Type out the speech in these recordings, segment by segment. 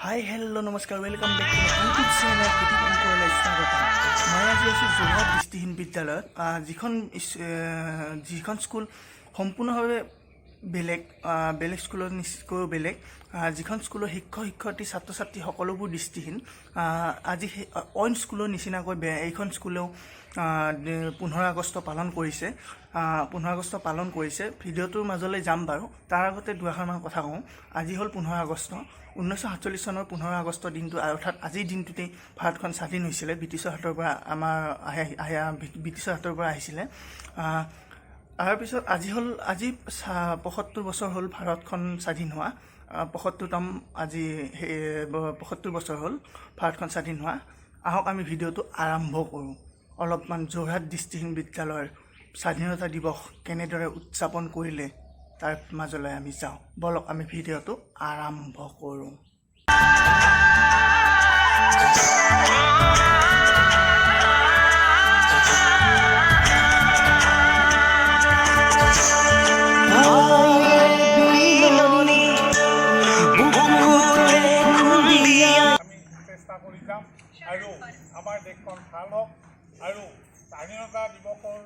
হাই hello' নমস্কাৰ welcome back to my YouTube channel কৃতিকলৈ স্বাগতম। মই আজি আছোঁ যোৰহাট দৃষ্টিহীন বিদ্যালয়ত, যিখন স্কুল সম্পূৰ্ণভাৱে বেলেগ স্কুলৰ নিচিনাকৈ বেলেগ, যিখন স্কুলৰ শিক্ষক শিক্ষয়িত্ৰী ছাত্ৰ ছাত্ৰী সকলোবোৰ দৃষ্টিহীন। আজি অইন স্কুলৰ নিচিনাকৈ এইখন স্কুলেও 15 আগষ্ট পালন কৰিছে। 15 আগষ্ট পালন কৰিছে। ভিডিঅ'টোৰ মাজলৈ যাম বাৰু, তাৰ আগতে দুআষাৰমান কথা কওঁ। আজি হ'ল 15 আগষ্ট। 1947 চনৰ 15 আগষ্ট দিনটো, অৰ্থাৎ আজিৰ দিনটোতেই ভাৰতখন স্বাধীন হৈছিলে। ব্ৰিটিছৰ হাতৰ পৰা ব্ৰিটিছৰ হাতৰ পৰা আহিছিলে। তাৰপিছত আজি 75 বছৰ হ'ল ভাৰতখন স্বাধীন হোৱা। 75 বছৰ হ'ল ভাৰতখন স্বাধীন হোৱা। আহক আমি ভিডিঅ'টো আৰম্ভ কৰোঁ। অলপমান যোৰহাট দৃষ্টিহীন বিদ্যালয়ৰ স্বাধীনতা দিৱস কেনেদৰে উদযাপন কৰিলে তাৰ মাজলৈ আমি যাওঁ। বলক আমি ভিডিঅ'টো আৰম্ভ কৰোঁ। চেষ্টা কৰি যাম আৰু আমাৰ দেশখন ভাল হওক। আৰু স্বাধীনতা দিৱসৰ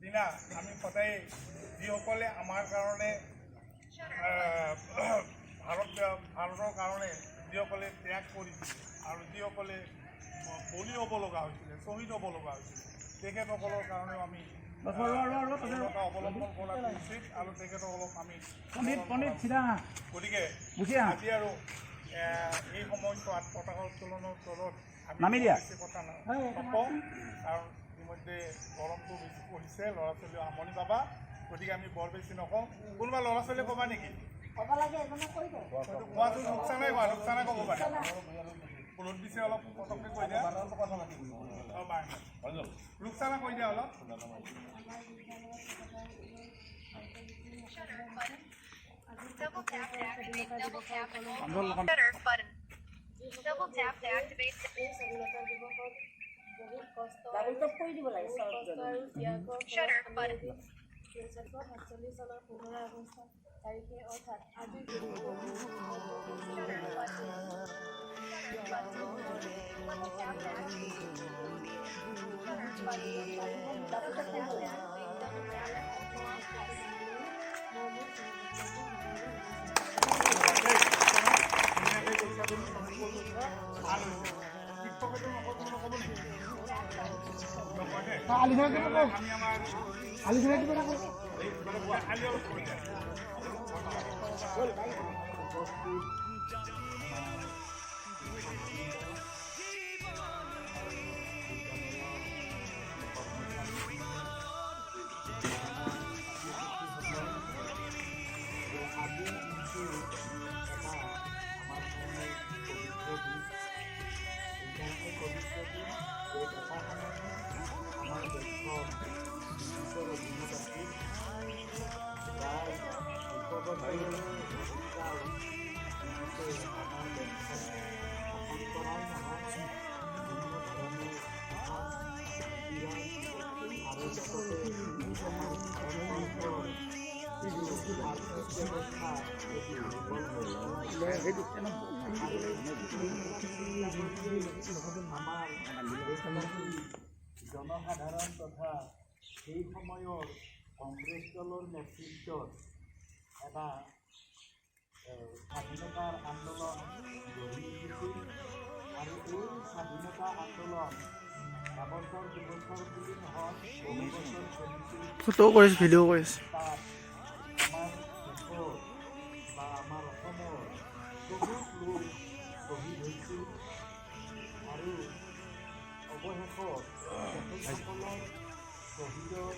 দিনা আমি সদায় যিসকলে আমাৰ কাৰণে ভাৰতৰ কাৰণে যিসকলে ত্যাগ কৰিছিল আৰু যিসকলে বলি হ'ব লগা হৈছিলে, শ্বহীদ হ'ব লগা হৈছিলে, তেখেতসকলৰ কাৰণেও আমি অৱলম্বন কৰাটো উচিত আৰু তেখেতসকলক আমি গতিকে আজি আৰু এই সময়ছোৱাত পতাকা উত্তোলনৰ তলত আমি বেছি কথা নকওঁ, কাৰণ ইতিমধ্যে গৰমটো বেছি পৰিছে, ল'ৰা ছোৱালীও আমনি পাবা। গতিকে আমি বৰ বেছি নকওঁ। কোনোবা ল'ৰা ছোৱালীয়ে ক'বা নেকি? কোৱাটো লোকচানে ক'ব পাৰে। ৰ'দ দিছে অলপ পটককৈ কৈ দিয়া। লোকচানে কৈ দিয়া অলপ। Double tap to activate. Double tap shutter button. Double tap to activate. Shutter button. জনসাধাৰণ তথা সেই সময়ৰ কংগ্ৰেছ দলৰ নেতৃত্বত এটা স্বাধীনতাৰ আন্দোলন গঢ়ি উঠিছিল আৰু এই স্বাধীনতা আন্দোলন এবছৰ দুবছৰ বুলি নহয়, বহু বছৰ চলিছিল। ফটো কৰিছোঁ, ভিডিঅ' কৰিছোঁ। তাত আমাৰ দেশৰ বা আমাৰ অসমৰ বহুত লোক শ্বহীদ হৈছিল আৰু অৱশেষত তেখেতসকলৰ শ্বহীদৰ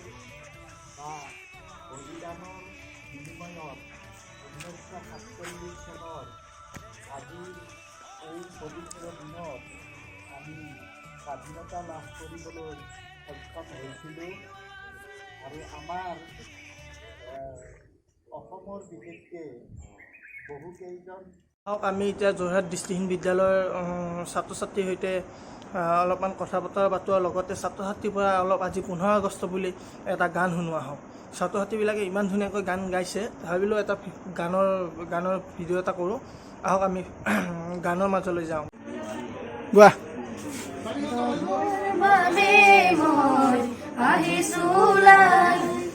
বা বলিদানৰ বিনিময়ত 1947 চনৰ আজিৰ এই পবিত্ৰ দিনত আমি স্বাধীনতা লাভ কৰিবলৈ সক্ষম হৈছিলোঁ। আৰু আমাৰ অসমৰ বিশেষকৈ বহুকেইজন আমি এতিয়া যোৰহাট দৃষ্টিহীন বিদ্যালয়ৰ ছাত্ৰ ছাত্ৰীৰ সৈতে অলপমান কথা বতৰা পাতোৱাৰ লগতে ছাত্ৰ ছাত্ৰীৰ পৰা অলপ আজি 15 আগষ্ট বুলি এটা গান শুনোৱা হওক। ছাত্ৰ ছাত্ৰীবিলাকে ইমান ধুনীয়াকৈ গান গাইছে, ভাবিলোঁ এটা গানৰ ভিডিঅ' এটা কৰোঁ। আহক আমি গানৰ মাজলৈ যাওঁ গোৱা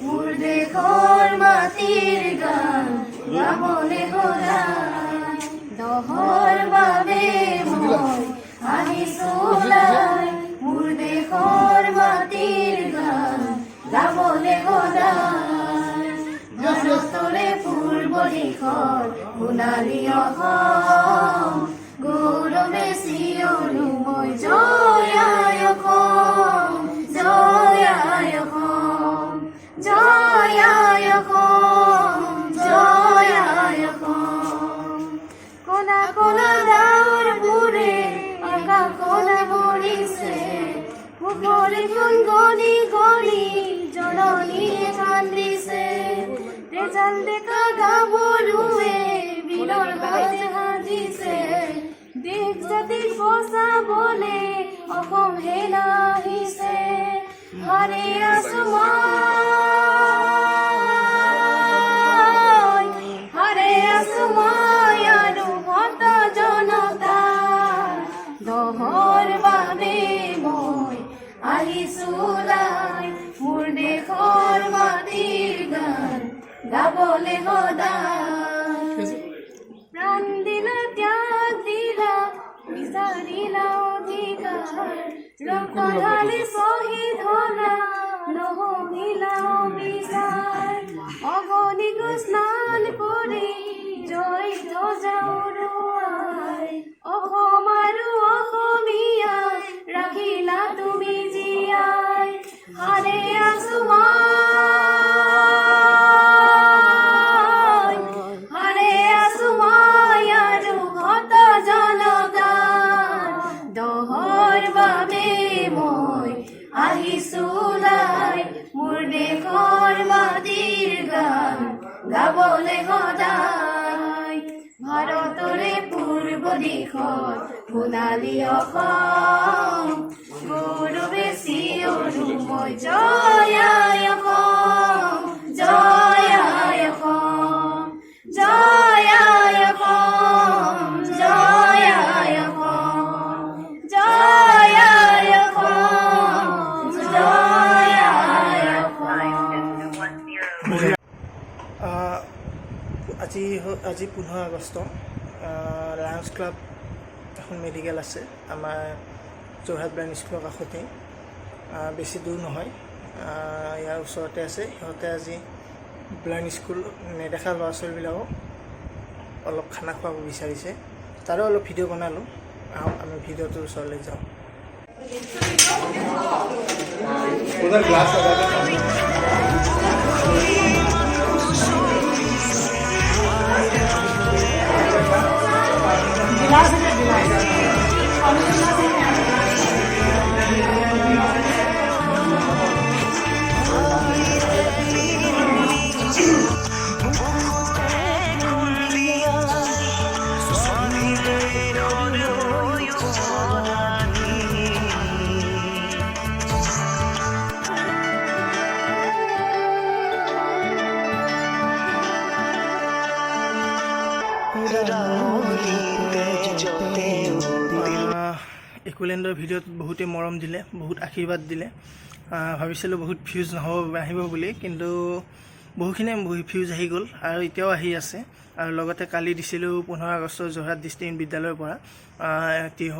মোৰ দেশৰ মাটিৰ গান গাবলে গলাই দহৰ বাবে মই আহিছো ওলাই মোৰ দেশৰ মাটিৰ গান গাবলে গলাই ভাৰতৰে পূৰ্ব দিশৰ সোণালী অসম গৌৰৱে চিঞৰো মই জয় আই অসম জয় আই অসম জয় আই অসম জয় আই অসম কলা কলা ডাৱৰবোৰে আকাশলে ভৰিছে পুখুৰীখন গলি গলি জননীয়ে কান্দিছে ৰেজাল ডেকা গাভৰুৱে বীৰৰ হাতে সাজিছে দেশ জাতিক বচাবলে অসম সেনা আহিছে হাৰে আছো মই আৰু ভক্ত জনতা দহৰ বাবে মই আহিছো ওলাই মোৰ দেশৰ মাটিৰ গান গাবলে সদায় প্ৰাণ দিলা ত্যাগ দিলা বিচাৰিলা অধিকাৰ ৰক্তধালি শ্বহীদ হলা নহমিলা অবিচাৰ অগণিক স্নান কৰি জয় ধ্বজা উৰুৱাই অসম আৰু অসমীয়াই ৰাখিলা তুমি জীয়াই হাৰে আছো মই আৰু ভক্ত জনগান দহৰ বাবে মই আহিছো ওলাই মোৰ দেশৰ মাটিৰ গান গাবলে সদায় ভাৰতৰে পূৰ্ব দিশত সোণালী অসম গৌৰৱে চিঞৰো মই জয় আই অসম জয় আই অসম জয় আই অসম জয় আই অসম জয় আই অসম জয় আই অসম আজি 15 আগষ্ট লায়ন্স ক্লাব এখন মেডিকেল আছে আমাৰ যোৰহাট ব্লাইণ্ড স্কুলৰ কাষতে বেছি দূৰ নহয় ইয়াৰ ওচৰতে আছে সিহঁতে আজি ব্লাইণ্ড স্কুল নেদেখা ল'ৰা ছোৱালীবিলাকক অলপ খানা খুৱাব বিচাৰিছে তাৰো অলপ ভিডিঅ' বনালোঁ আহক আমি ভিডিঅ'টোৰ ওচৰলৈ যাওঁ একুলেণ্ডৰ ভিডিঅ'ত বহুতে মৰম দিলে বহুত আশীৰ্বাদ দিলে ভাবিছিলোঁ বহুত ভিউজ আহিব বুলি কিন্তু বহুখিনি ভিউজ আহি গ'ল আৰু এতিয়াও আহি আছে আৰু লগতে কালি দিছিলোঁ 15 আগষ্ট যোৰহাট ডিষ্ট্ৰিক্ট বিদ্যালয়ৰ পৰা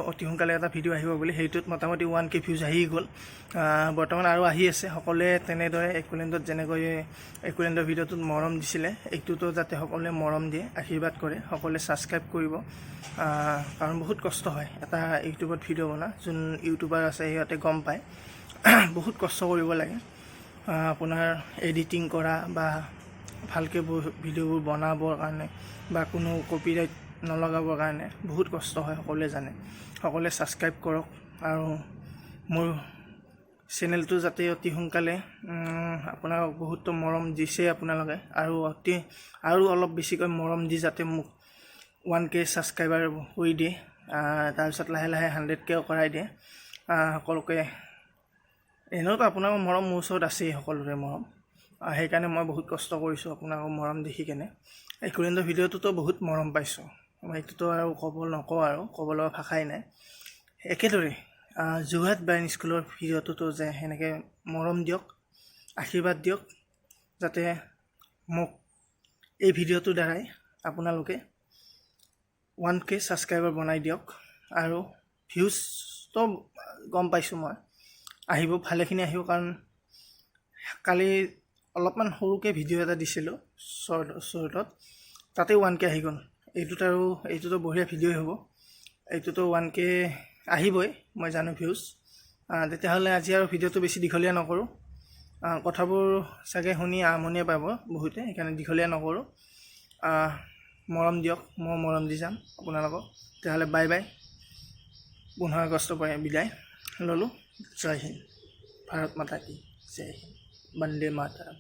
অতি সোনকালে এটা ভিডিঅ' আহিব বুলি সেইটোত মোটামুটি 1K ভিউজ আহি গ'ল বৰ্তমান আৰু আহি আছে সকলোৱে তেনেদৰে একুলেণ্ডত যেনেকৈ একুলেণ্ডৰ ভিডিঅ'টোত মৰম দিছিলে এইটোতো যাতে সকলোৱে মৰম দিয়ে আশীৰ্বাদ কৰে সকলোৱে ছাবস্ক্ৰাইব কৰিব কাৰণ বহুত কষ্ট হয় এটা ইউটিউবত ভিডিঅ' বনা যোন ইউটিউবাৰ আছে সিহঁতে গম পায় বহুত কষ্ট কৰিব লাগে আপোনাৰ এডিটিং কৰা বা ভালকৈ ভিডিঅ'বোৰ বনাবৰ কাৰণে বা কোনো কপিৰাইট নলগাবৰ কাৰণে বহুত কষ্ট হয় সকলোৱে জানে সকলোৱে ছাবস্ক্ৰাইব কৰক আৰু মোৰ চেনেলটো যাতে অতি সোনকালে আপোনালোকক বহুত মৰম দিছে আপোনালোকে আৰু অলপ বেছিকৈ মৰম দি যাতে মোক 1K ছাবস্ক্ৰাইবাৰ কৰি দিয়ে তাৰপিছত লাহে লাহে 100K কৰাই দিয়ে সকলোকে এনেওতো আপোনালোকৰ মৰম মোৰ ওচৰত আছেই সকলোৰে মৰম সেইকাৰণে মই বহুত কষ্ট কৰিছোঁ আপোনালোকৰ মৰম দেখি কেনে একুলেণ্ডৰ ভিডিঅ'টোতো বহুত মৰম পাইছোঁ এইটোতো আৰু নকওঁ আৰু ক'ব লগা ভাষাই নাই। একেদৰে যোৰহাট ব্ৰাইন স্কুলৰ ভিডিঅ'টোতো যে সেনেকৈ মৰম দিয়ক, আশীৰ্বাদ দিয়ক, যাতে মোক এই ভিডিঅ'টোৰ দ্বাৰাই আপোনালোকে 1K ছাবস্ক্ৰাইবাৰ বনাই দিয়ক। আৰু ভিউজটো গম পাইছোঁ মই আহিব, ভালেখিনি আহিব, কাৰণ কালি অলপমান সৰুকৈ ভিডিঅ' এটা দিছিলোঁ শ্বৰ্টত, তাতেই 1K আহি গ'ল। এইটোতো বঢ়িয়া ভিডিঅ'ই হ'ব, এইটোতো 1K আহিবই মই জানো ভিউজ। তেতিয়াহ'লে আজি আৰু ভিডিঅ'টো বেছি দীঘলীয়া নকৰোঁ, কথাবোৰ চাগে শুনি আমনিয়ে পাব বহুতে, সেইকাৰণে দীঘলীয়া নকৰোঁ। মৰম দিয়ক, মই মৰম দি যাম আপোনালোকক। তেতিয়াহ'লে বাই বাই, 15 আগষ্টৰ পৰা বিদায় ল'লোঁ। জয় হিন্দ, ভাৰত মাতা কি জয় হিন্দ, বন্দে মাতৰম।